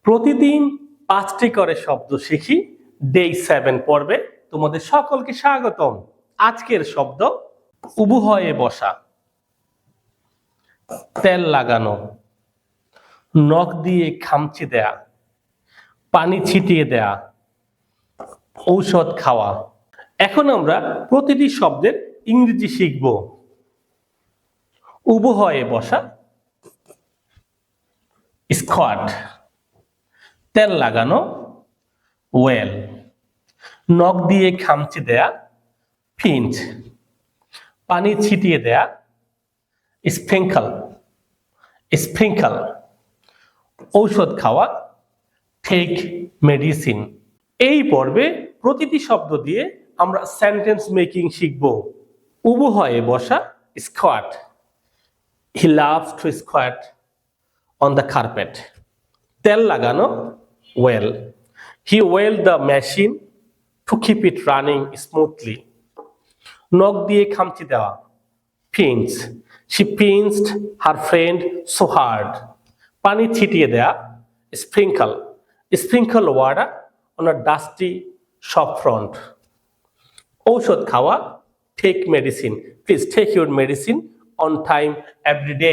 প্রতিদিন 5টি করে শব্দ শিখি ডে 7 পর্বে তোমাদের সকলকে স্বাগতম। আজকের শব্দ উবু হয়ে বসা, তেল লাগানো, নখ দিয়ে খামচি দেয়া, পানি ছিটিয়ে দেয়া, ঔষধ খাওয়া। এখন আমরা প্রতিটি শব্দের ইংরেজি শিখব। উবু হয়ে বসা, স্কোয়াট। তেল লাগানো, ওয়েল। নখ দিয়ে খামচি দেয়া, পিঞ্চ। পানি ছিটিয়ে দেয়া, স্প্রিঙ্কল। স্প্রিঙ্কল। ঔষধ খাওয়া, টেক মেডিসিন। এই পর্বে প্রতিটি শব্দ দিয়ে আমরা সেন্টেন্স মেকিং শিখব। উবু হয়ে বসা, squat. He loves to squat on the carpet. তেল লাগানো, oil. He oil the machine to keep it running smoothly. নখ দিয়ে খামচি দেওয়া, pinch. She pinched her friend so hard. পানি ছিটিয়ে দেয়া, sprinkle. Sprinkle water on a dusty shop front. ঔষধ খাওয়া, take medicine. Please take your medicine on time every day.